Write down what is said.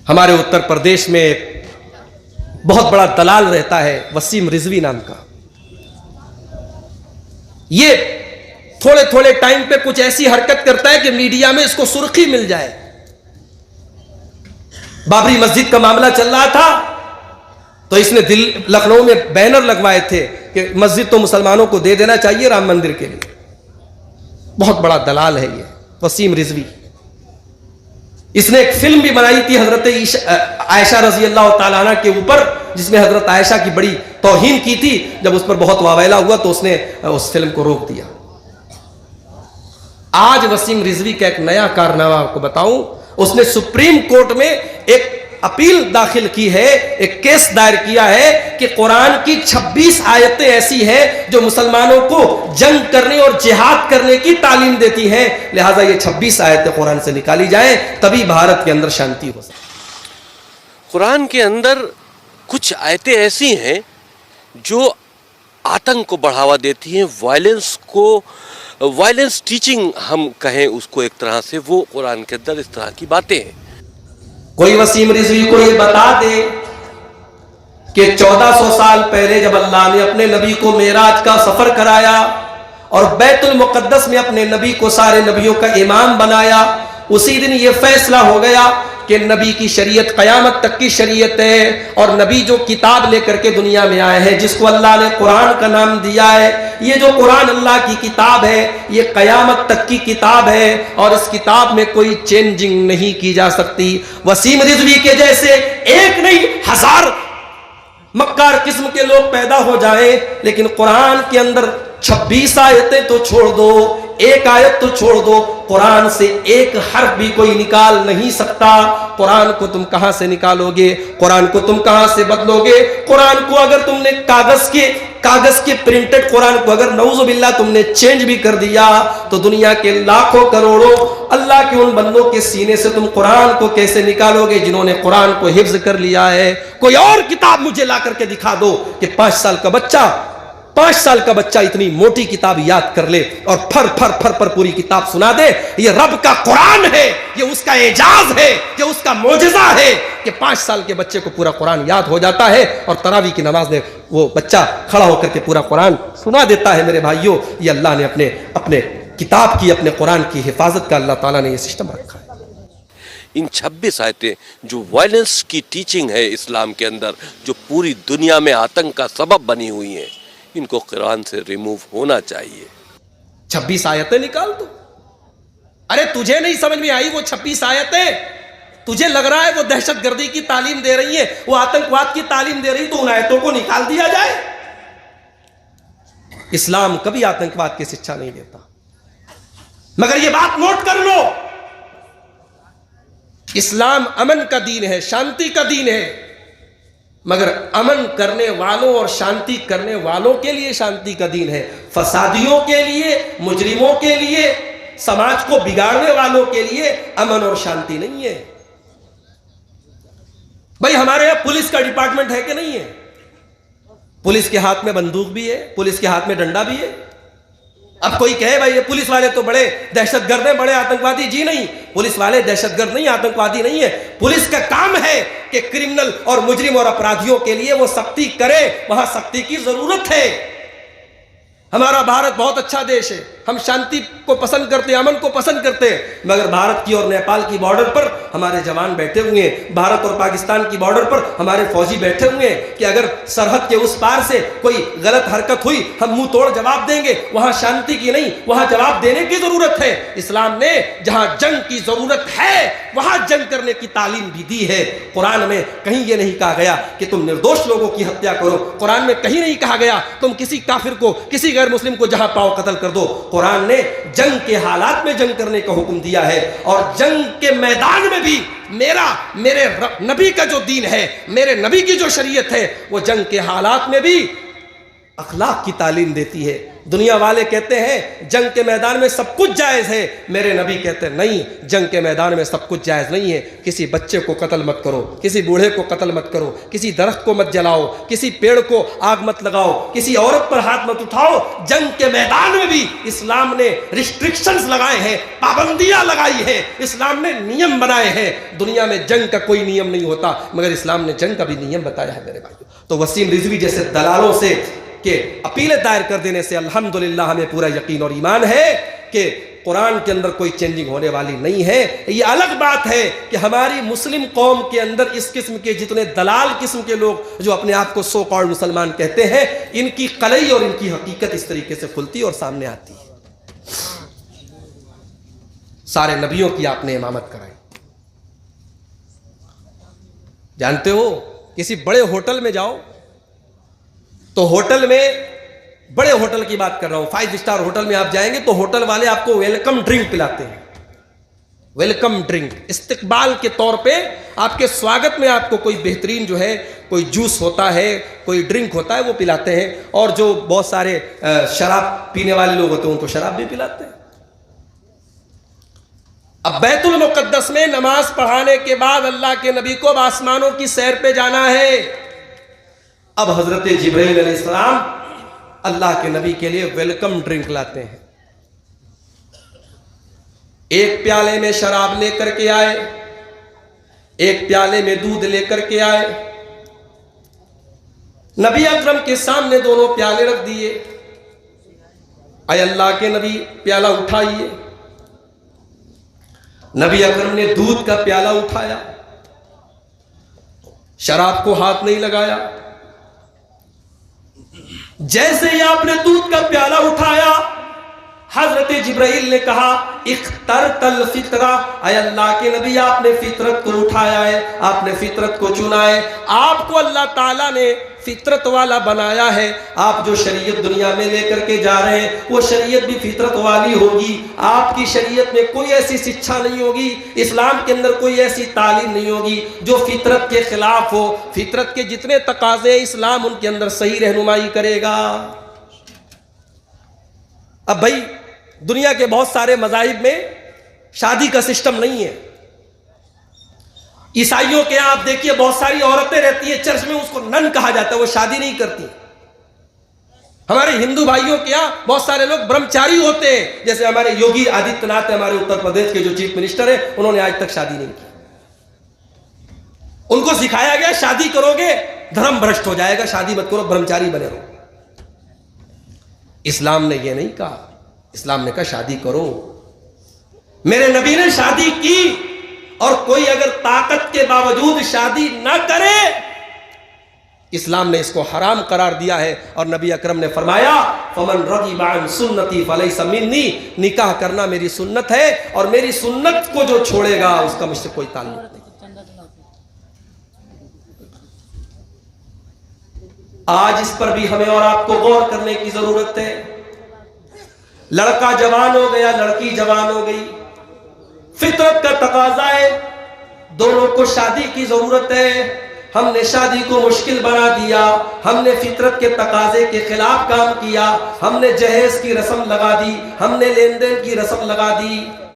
हमारे उत्तर प्रदेश में एक बहुत बड़ा दलाल रहता है वसीम रिजवी नाम का। ये थोड़े थोड़े टाइम पे कुछ ऐसी हरकत करता है कि मीडिया में इसको सुर्खी मिल जाए। बाबरी मस्जिद का मामला चल रहा था तो इसने लखनऊ में बैनर लगवाए थे कि मस्जिद तो मुसलमानों को दे देना चाहिए राम मंदिर के लिए। बहुत बड़ा दलाल है ये वसीम रिजवी। इसने एक फिल्म भी बनाई थी हजरत आयशा रजी अल्लाह तआला अन्हा के ऊपर, जिसमें हजरत आयशा की बड़ी तौहीन की थी। जब उस पर बहुत वावेला हुआ तो उसने उस फिल्म को रोक दिया। आज वसीम रिजवी का एक नया कारनामा आपको बताऊं। उसने सुप्रीम कोर्ट में एक अपील दाखिल की है, एक केस दायर किया है कि कुरान की 26 आयतें ऐसी हैं जो मुसलमानों को जंग करने और जिहाद करने की तालीम देती हैं, लिहाजा ये 26 आयतें कुरान से निकाली जाएं, तभी भारत के अंदर शांति हो सकती। कुरान के अंदर कुछ आयतें ऐसी हैं जो आतंक को बढ़ावा देती हैं, वायलेंस टीचिंग हम कहें उसको एक तरह से, वो कुरान के अंदर इस तरह की बातें हैं। कोई वसीम रिजवी को ये बता दे कि 1400 साल पहले जब अल्लाह ने अपने नबी को मेराज का सफर कराया और बैतुल मुकद्दस में अपने नबी को सारे नबियों का इमाम बनाया, उसी दिन ये फैसला हो गया कि नबी की शरीयत क़यामत तक की शरीयत है। और नबी जो किताब लेकर के दुनिया में आए हैं, जिसको अल्लाह ने कुरान का नाम दिया है, ये जो कुरान अल्लाह की किताब है ये क़यामत तक की किताब है और इस किताब में कोई चेंजिंग नहीं की जा सकती। वसीम रिजवी के जैसे एक नहीं 1000 मक्कार किस्म के लोग पैदा हो जाएं, लेकिन कुरान के अंदर 26 आयतें तो छोड़ दो, एक आयत तो छोड़ दो, कुरान से एक हर्फ भी कोई निकाल नहीं सकता। कुरान को तुम कहां से निकालोगे? कुरान को तुम कहां से बदलोगे? कुरान को अगर तुमने कागज के प्रिंटेड कुरान को अगर नऊजुबिल्लाह तुमने चेंज भी कर दिया तो दुनिया के लाखों करोड़ों अल्लाह के उन बंदों के सीने से तुम कुरान को कैसे निकालोगे जिन्होंने कुरान को हिफ्ज कर लिया है? कोई और किताब मुझे ला करके दिखा दो कि 5 साल का बच्चा इतनी मोटी किताब याद कर ले और फर फर फर पर पूरी किताब सुना दे। ये रब का कुरान है, ये उसका एजाज है, ये उसका मोजज़ा है कि 5 साल के बच्चे को पूरा कुरान याद हो जाता है और तरावी की नमाज में वो बच्चा खड़ा होकर के पूरा कुरान सुना देता है। मेरे भाइयों, ये अल्लाह ने अपने किताब की, अपने कुरान की हिफाजत का अल्लाह ताला ने ये सिस्टम रखा है। इन 26 आयतें जो वायलेंस की टीचिंग है इस्लाम के अंदर, जो पूरी दुनिया में आतंक का सबब बनी हुई है, इनको कुरान से रिमूव होना चाहिए। 26 आयतें निकाल दो। अरे तुझे नहीं समझ में आई वो 26 आयतें? तुझे लग रहा है वो दहशतगर्दी की तालीम दे रही है, वो आतंकवाद की तालीम दे रही, तो उन आयतों को निकाल दिया जाए। इस्लाम कभी आतंकवाद की शिक्षा नहीं देता। मगर ये बात नोट कर लो, इस्लाम अमन का दीन है, शांति का दीन है, मगर अमन करने वालों और शांति करने वालों के लिए शांति का दीन है। फसादियों के लिए, मुजरिमों के लिए, समाज को बिगाड़ने वालों के लिए अमन और शांति नहीं है। भाई हमारे यहां पुलिस का डिपार्टमेंट है कि नहीं है? पुलिस के हाथ में बंदूक भी है, पुलिस के हाथ में डंडा भी है। अब कोई कहे भाई ये पुलिस वाले तो बड़े दहशतगर्द हैं, बड़े आतंकवादी। जी नहीं, पुलिस वाले दहशतगर्द नहीं, आतंकवादी नहीं है। पुलिस का काम है कि क्रिमिनल और मुजरिम और अपराधियों के लिए वो सख्ती करे, वहां सख्ती की जरूरत है। हमारा भारत बहुत अच्छा देश है, हम शांति को पसंद करते हैं, अमन को पसंद करते हैं, मगर भारत की और नेपाल की बॉर्डर पर हमारे जवान बैठे हुए हैं, भारत और पाकिस्तान की बॉर्डर पर हमारे फौजी बैठे हुए हैं कि अगर सरहद के उस पार से कोई गलत हरकत हुई हम मुंह तोड़ जवाब देंगे। वहां शांति की नहीं, वहां जवाब देने की जरूरत है। इस्लाम ने जहां जंग की जरूरत है वहां जंग करने की तालीम भी दी है। कुरान में कहीं यह नहीं कहा गया कि तुम निर्दोष लोगों की हत्या करो। कुरान में कहीं नहीं कहा गया तुम किसी काफिर को, किसी गैर मुस्लिम को जहां पाओ कत्ल कर दो। कुरान ने जंग के हालात में जंग करने का हुक्म दिया है और जंग के मैदान में भी मेरे नबी का जो दीन है, मेरे नबी की जो शरीयत है, वो जंग के हालात में भी अखलाक की तालीम देती है। दुनिया वाले कहते हैं जंग के मैदान में सब कुछ जायज़ है, मेरे नबी कहते हैं नहीं, जंग के मैदान में सब कुछ जायज़ नहीं है। किसी बच्चे को कत्ल मत करो, किसी बूढ़े को कत्ल मत करो, किसी दरख्त को मत जलाओ, किसी पेड़ को आग मत लगाओ, किसी औरत पर हाथ मत उठाओ। जंग के मैदान में भी इस्लाम ने रिस्ट्रिक्शंस लगाए हैं, पाबंदियां लगाई है, इस्लाम ने नियम बनाए हैं। दुनिया में जंग का कोई नियम नहीं होता, मगर इस्लाम ने जंग का भी नियम बताया है मेरे भाइयों। तो वसीम रिजवी जैसे दलालों से के अपीलें दायर कर देने से अल्हम्दुलिल्लाह हमें पूरा यकीन और ईमान है कि कुरान के अंदर कोई चेंजिंग होने वाली नहीं है। ये अलग बात है कि हमारी मुस्लिम कौम के अंदर इस किस्म के जितने दलाल किस्म के लोग जो अपने आप को सो कॉल्ड मुसलमान कहते हैं, इनकी कलई और इनकी हकीकत इस तरीके से खुलती और सामने आती है। सारे नबियों की आपने इमामत कराई। जानते हो, किसी बड़े होटल में जाओ तो होटल में, बड़े होटल की बात कर रहा हूं, 5 स्टार होटल में आप जाएंगे तो होटल वाले आपको वेलकम ड्रिंक पिलाते हैं। वेलकम ड्रिंक, इस्तकबाल के तौर पे आपके स्वागत में आपको कोई बेहतरीन जो है कोई जूस होता है, कोई ड्रिंक होता है, वो पिलाते हैं। और जो बहुत सारे शराब पीने वाले लोग होते हैं उनको शराब भी पिलाते हैं। अब बैतुल मुकद्दस में नमाज पढ़ाने के बाद अल्लाह के नबी को अब आसमानों की सैर पे जाना है। अब हजरत जिब्राइल अलैहिस्सलाम अल्लाह के नबी के लिए वेलकम ड्रिंक लाते हैं। एक प्याले में शराब लेकर के आए, एक प्याले में दूध लेकर के आए। नबी अकरम के सामने दोनों प्याले रख दिए। आए अल्लाह के नबी, प्याला उठाइए। नबी अकरम ने दूध का प्याला उठाया, शराब को हाथ नहीं लगाया। जैसे ही आपने दूध का प्याला उठाया, हजरत जिब्राइल ने कहा इख्तरतल फितरा, अय अल्लाह के नबी आपने फितरत को उठाया है, आपने फितरत को चुना है। आपको अल्लाह ताला ने फितरत वाला बनाया है। आप जो शरीयत दुनिया में लेकर के जा रहे हैं वो शरीयत भी फितरत वाली होगी। आपकी शरीयत में कोई ऐसी शिक्षा नहीं होगी, इस्लाम के अंदर कोई ऐसी तालीम नहीं होगी जो फितरत के खिलाफ हो। फितरत के जितने तकाजे इस्लाम उनके अंदर सही रहनुमाई करेगा। अब भाई दुनिया के बहुत सारे मज़ाहिब में शादी का सिस्टम नहीं है। ईसाइयों के यहां आप देखिए बहुत सारी औरतें रहती है चर्च में, उसको नन कहा जाता है, वो शादी नहीं करती। हमारे हिंदू भाइयों के यहां बहुत सारे लोग ब्रह्मचारी होते हैं, जैसे हमारे योगी आदित्यनाथ हमारे उत्तर प्रदेश के जो चीफ मिनिस्टर है, उन्होंने आज तक शादी नहीं की। उनको सिखाया गया शादी करोगे धर्म भ्रष्ट हो जाएगा, शादी मत करो, ब्रह्मचारी बने रहो। इस्लाम ने यह नहीं कहा। इस्लाम ने कहा शादी करो। मेरे नबी ने शादी की, और कोई अगर ताकत के बावजूद शादी ना करे, इस्लाम ने इसको हराम करार दिया है। और नबी अकरम ने फरमाया फमन रगिबा अन सुन्नती फलैसा मिन्नी, निकाह करना मेरी सुन्नत है और मेरी सुन्नत को जो छोड़ेगा उसका मुझसे कोई ताल्लुक नहीं। आज इस पर भी हमें और आपको गौर करने की जरूरत है। लड़का जवान हो गया, लड़की जवान हो गई, फितरत का तकाजा है, दोनों को शादी की जरूरत है। हमने शादी को मुश्किल बना दिया, हमने फितरत के तकाजे के खिलाफ काम किया, हमने जहेज की रस्म लगा दी, हमने लेन देन की रस्म लगा दी।